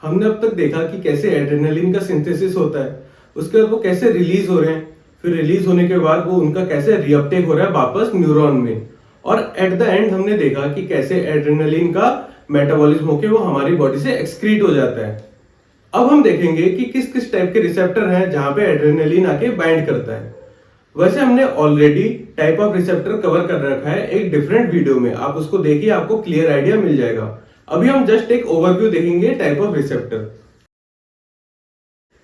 हमने अब तक देखा कि कैसे एड्रेनलिन का सिंथेसिस होता है, उसके बाद वो कैसे रिलीज हो रहे हैं, फिर रिलीज होने के बाद वो उनका कैसे रीअपटेक हो रहा है वापस न्यूरॉन में, और एट द एंड हमने देखा कि कैसे एड्रेनलिन का मेटाबॉलिज्म होके वो हमारी बॉडी से एक्सक्रीट हो जाता है। अब हम देखेंगे कि किस किस टाइप के रिसेप्टर हैं जहां पे एड्रेनलिन आके बाइंड करता है। वैसे हमने already type of receptor cover कर रखा है एक डिफरेंट वीडियो में, आप उसको देखिए, आपको क्लियर आइडिया मिल जाएगा। अभी हम जस्ट एक ओवरव्यू देखेंगे type of receptor.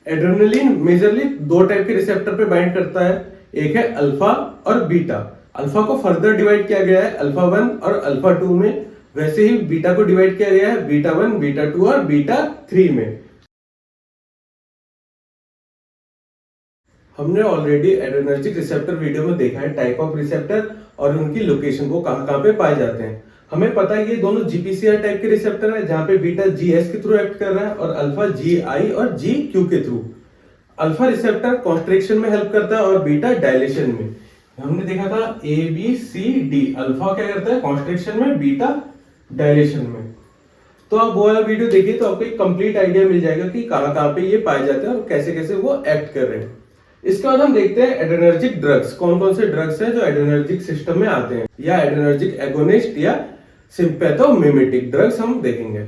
Adrenaline majorly दो टाइप के रिसेप्टर पे बाइंड करता है, एक है अल्फा और बीटा। अल्फा को फर्दर डिवाइड किया गया है अल्फा 1 और अल्फा 2 में, वैसे ही बीटा को डिवाइड किया गया है बीटा 1, बीटा 2 और बीटा 3 में। हमने ऑलरेडी एड्रेनर्जिक रिसेप्टर वीडियो में देखा है टाइप ऑफ रिसेप्टर और उनकी लोकेशन को कहां पे पाए जाते हैं। हमें पता है ये दोनों जीपीसीआर टाइप के रिसेप्टर है जहां पे बीटा जीएस के थ्रू एक्ट कर रहा है और अल्फा जीआई और जी क्यू के थ्रू। अल्फा रिसेप्टर कॉन्स्ट्रिक्शन में हेल्प करता है और बीटा डायलेशन में। हमने देखा था A B C D, alpha क्या करता है कॉन्स्ट्रिक्शन में, बीटा डायलेशन में। तो आप वो वाला वीडियो देखिए तो आपको एक कंप्लीट आइडिया मिल जाएगा कि कहां पे ये पाए जाते हैं और कैसे कैसे वो एक्ट कर रहे हैं। इसके बाद हम देखते हैं एड्रेनर्जिक ड्रग्स, कौन कौन से ड्रग्स हैं जो एड्रेनर्जिक सिस्टम में आते हैं, या एड्रेनर्जिक एगोनिस्ट या सिम्पैथोमिमेटिक ड्रग्स हम देखेंगे।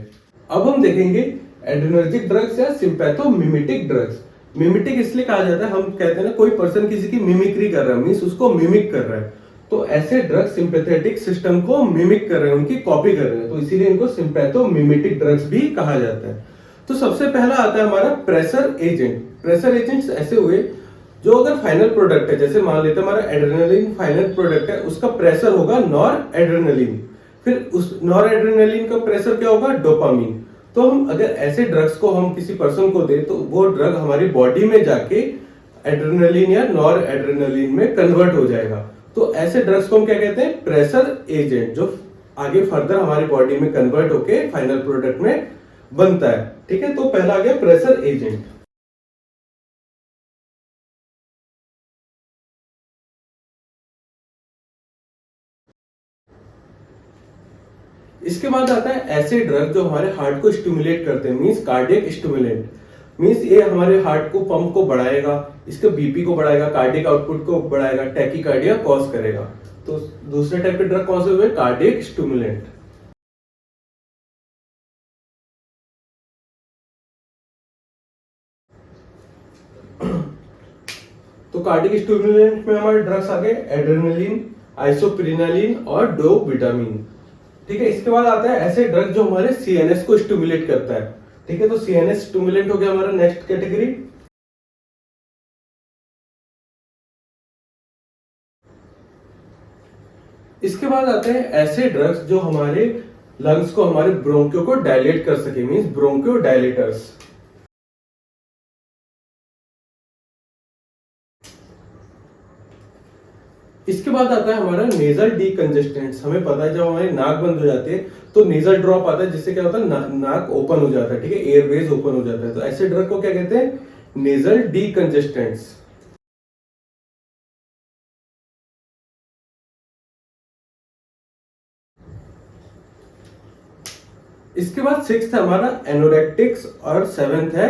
अब हम देखेंगे एड्रेनर्जिक ड्रग्स या सिम्पैथोमिमेटिक ड्रग्स। मिमेटिक इसलिए कहा जाता है, हम कहते हैं ना कोई पर्सन किसी की मिमिक्री कर रहा है, मींस उसको मिमिक कर रहा है, तो ऐसे ड्रग्स सिंपैथेटिक सिस्टम को मिमिक कर रहे हैं, उनकी कॉपी कर रहे हैं, तो इसीलिए इनको सिम्पैथोमिमेटिक ड्रग्स भी कहा जाता है। तो सबसे पहला आता है हमारा प्रेशर एजेंट। प्रेशर एजेंट्स ऐसे हुए जो अगर फाइनल प्रोडक्ट है, जैसे मान लेते हैं हमारा एड्रेनलिन फाइनल प्रोडक्ट है, उसका प्रेशर होगा नॉर एड्रेनलिन, फिर उस नॉर एड्रेनलिन का प्रेशर क्या होगा, डोपामीन। तो हम अगर ऐसे ड्रग्स को हम किसी पर्सन को दे तो वो ड्रग हमारी बॉडी में जाके एड्रेनलिन या नॉर एड्रेनलिन में कन्वर्ट हो जाएगा। तो ऐसे ड्रग्स को हम क्या कहते हैं, प्रेशर एजेंट, जो आगे फर्दर हमारी बॉडी में कन्वर्ट होके फाइनल प्रोडक्ट में बनता है। ठीक है, तो पहला आ गया प्रेशर एजेंट। इसके बाद आता है ऐसे ड्रग जो हमारे हार्ट को स्टिमुलेट करते हैं, मींस कार्डियक स्टिमुलेंट। मींस ये हमारे हार्ट को पंप को बढ़ाएगा, इसके बीपी को बढ़ाएगा, कार्डियक आउटपुट को बढ़ाएगा, टैकीकार्डिया कॉज करेगा। तो दूसरे टाइप के ड्रग कौन से हुए, कार्डियक स्टिमुलेंट। तो कार्डियक स्टिमुलेंट में हमारे ड्रग्स आ गए एड्रेनलिन, आइसोप्रिनालिन और डोविटामिन। ठीक है, इसके बाद आता है ऐसे ड्रग जो हमारे सीएनएस को स्टिमुलेट करता है। ठीक है, तो सीएनएस स्टिमुलेंट हो गया हमारा नेक्स्ट कैटेगरी। इसके बाद आते हैं ऐसे ड्रग्स जो हमारे लंग्स को, हमारे ब्रोंकियो को डायलेट कर सके, मींस ब्रोंकियो डायलेटर्स। इसके बाद आता है हमारा नेजल डीकंजेस्टेंट्स। हमें पता है जब हमारी नाक बंद हो जाती है तो नेजल ड्रॉप आता है, जिससे क्या होता है नाक ओपन हो जाता है। ठीक है, एयरवेज ओपन हो जाता है। तो ऐसे ड्रग को क्या कहते हैं, नेजल डीकंजेस्टेंट्स। इसके बाद सिक्स्थ है हमारा एनोरेक्टिक्स और सेवेंथ है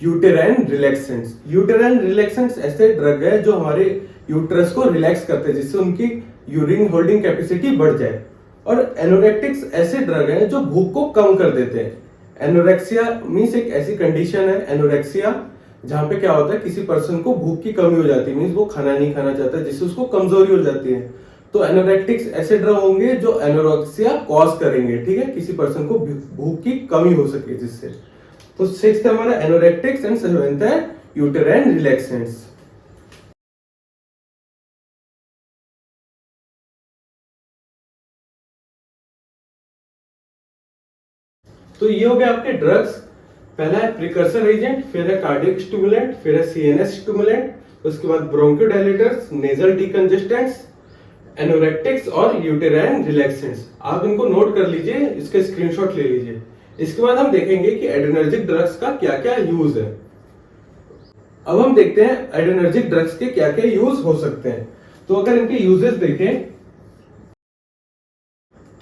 यूटेराइन रिलैक्सेंट्स। यूटेराइन रिलैक्सेंट्स ऐसे ड्रग है जो हमारे यूट्रस को रिलैक्स करते हैं, जिससे उनकी यूरिन होल्डिंग कैपेसिटी बढ़ जाए। और एनोरेक्टिक्स ऐसे ड्रग हैं जो भूख को कम कर देते हैं। एनोरेक्सिया मीन्स एक ऐसी कंडीशन है, एनोरेक्सिया, जहां पे क्या होता है किसी पर्सन को भूख की कमी हो जाती है, मीन्स वो खाना नहीं खाना चाहता, जिससे उसको कमजोरी हो जाती है। तो एनोरेक्टिक्स ऐसे ड्रग होंगे जो एनोरेक्सिया कॉज करेंगे। ठीक है, किसी पर्सन को भूख की कमी हो सके जिससे। तो सिक्स्थ हमारा एनोरेक्टिक्स एंड सेवेंथ है यूटेराइन रिलैक्सेंट्स। तो ये हो गया आपके ड्रग्स। पहला है प्रिकर्सर एजेंट, फिर है कार्डियक स्टिमुलेंट, फिर है सीएनएस स्टिमुलेंट, उसके बाद ब्रोंकोडायलेटर्स, नेजल डीकंजेस्टेंट्स, एनोरेक्टिक्स और यूटेराइन रिलैक्सेंट्स। आप इनको नोट कर लीजिए, इसके स्क्रीनशॉट ले लीजिए। इसके बाद हम देखेंगे कि एड्रेनर्जिक ड्रग्स का क्या क्या यूज है। अब हम देखते हैं एड्रेनर्जिक ड्रग्स के क्या क्या यूज हो सकते हैं। तो अगर इनके यूजेस देखें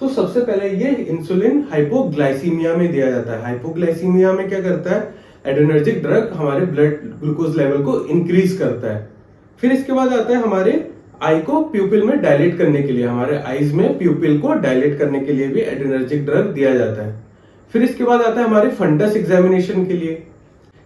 तो सबसे पहले ये इंसुलिन हाइपोग्लाइसीमिया में दिया जाता है। हाइपोग्लाइसीमिया में क्या करता है, एड्रेनर्जिक ड्रग हमारे ब्लड ग्लूकोज लेवल को इंक्रीज करता है। फिर इसके बाद आता है हमारे आई को प्यूपिल में डायलेट करने के लिए, हमारे आईज में प्यूपिल को डायलेट करने के लिए भी एड्रेनर्जिक ड्रग दिया जाता है। फिर इसके बाद आता है हमारे फंडस एग्जामिनेशन के लिए।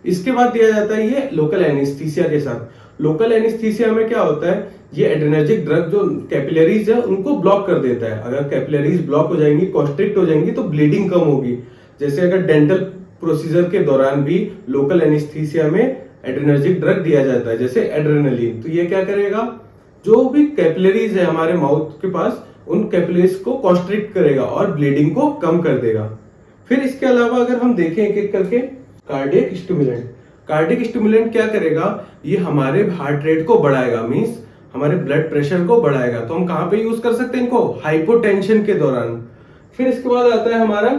इसके बाद दिया जाता है ये लोकल एनेस्थीसिया के साथ। लोकल एनेस्थीसिया में क्या होता है, ये एड्रेनर्जिक ड्रग जो कैपिलरीज है उनको ब्लॉक कर देता है। अगर कैपिलरीज ब्लॉक हो जाएंगी, कॉन्स्ट्रिक्ट हो जाएंगी, तो ब्लीडिंग कम होगी। जैसे अगर डेंटल प्रोसीजर के दौरान भी लोकल एनेस्थीसिया में एड्रेनर्जिक ड्रग दिया जाता है, जैसे एड्रेनलिन, तो ये क्या करेगा, जो भी कैपिलरीज है हमारे माउथ के पास, उन कैपिलरीज को कॉन्स्ट्रिक्ट करेगा और ब्लीडिंग को कम कर देगा। फिर इसके अलावा अगर हम देखें एक एक करके, कार्डियक स्टिमुलेंट। कार्डियक स्टिमुलेंट क्या करेगा, ये हमारे हार्ट रेट को बढ़ाएगा, मींस हमारे ब्लड प्रेशर को बढ़ाएगा। तो हम कहां पे यूज कर सकते हैं इनको, हाइपोटेंशन के दौरान। फिर इसके बाद आता है हमारा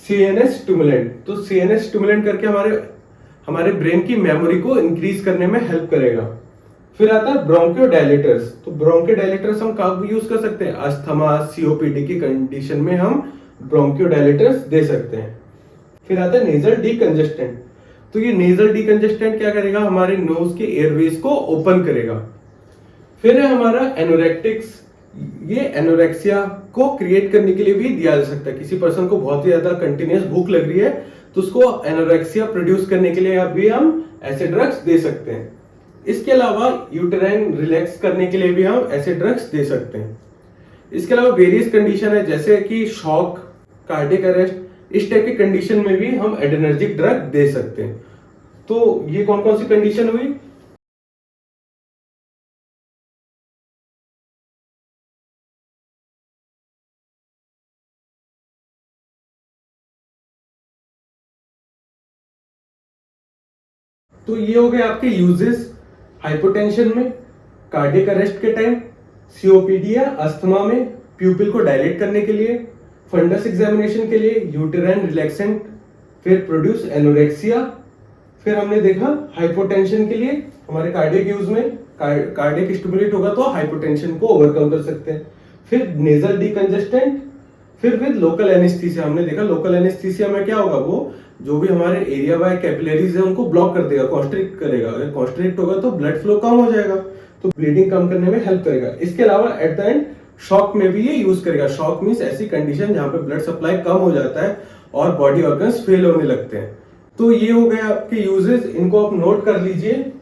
सीएनएस स्टिमुलेंट। तो सीएनएस स्टिमुलेंट करके हमारे ब्रेन की मेमोरी को इंक्रीज करने में हेल्प करेगा। फिर आता है ब्रोंकियोडायलेटर्स। तो ब्रोंकियोडायलेटर्स हम कब यूज कर सकते हैं, अस्थमा, सीओपीडी की कंडीशन में हम ब्रोंकियोडायलेटर्स दे सकते हैं। फिर आता है नेजल डीकंजेस्टेंट। तो ये नेजल डीकंजेस्टेंट क्या करेगा, हमारे नोज के एयरवेज को ओपन करेगा। फिर है हमारा एनोरेक्टिक्स। ये एनोरेक्सिया को क्रिएट करने के लिए भी दिया जा सकता है। किसी पर्सन को बहुत ही ज्यादा कंटिन्यूअस भूख लग रही है, तो उसको एनोरेक्सिया प्रोड्यूस करने के लिए भी हम ऐसे ड्रग्स दे सकते हैं। इसके अलावा यूटेराइन रिलैक्स करने के लिए भी हम ऐसे ड्रग्स दे सकते हैं। इसके अलावा वेरियस कंडीशन है, जैसे कि शॉक, कार्डियक अरेस्ट, इस टाइप की कंडीशन में भी हम एड्रेनर्जिक ड्रग दे सकते हैं। तो ये कौन कौन सी कंडीशन हुई। तो ये हो गए आपके यूजेस हाइपोटेंशन में, कार्डियक अरेस्ट के टाइम, सीओपीडी या अस्थमा में प्यूपिल को डायलेट करने के लिए, फंडस एग्जामिनेशन के लिए यूटेराइन रिलैक्सेंट, फिर प्रोड्यूस एनोरेक्सिया, फिर हमने देखा हाइपोटेंशन के लिए हमारे कार्डियक यूज में कार्डियक स्टिमुलेट होगा तो हाइपोटेंशन को ओवरकम कर सकते हैं। फिर नेजल डीकंजेस्टेंट, फिर लोकल एनेस्थीसिया हमने देखा। लोकल एनेस्थीसिया में क्या होगा, वो जो भी हमारे एरिया बाय कैपिलरीज है उनको ब्लॉक कर देगा, कॉन्स्ट्रिक्ट करेगा। अगर कॉन्स्ट्रिक्ट होगा तो ब्लड फ्लो कम हो जाएगा, तो ब्लीडिंग कम करने में हेल्प करेगा। इसके अलावा एट द एंड शॉक में भी ये यूज करेगा। शॉक मींस ऐसी कंडीशन जहां पे ब्लड सप्लाई कम हो जाता है और बॉडी ऑर्गन्स फेल होने लगते हैं। तो ये हो गए आपके यूजेस, इनको आप नोट कर लीजिए।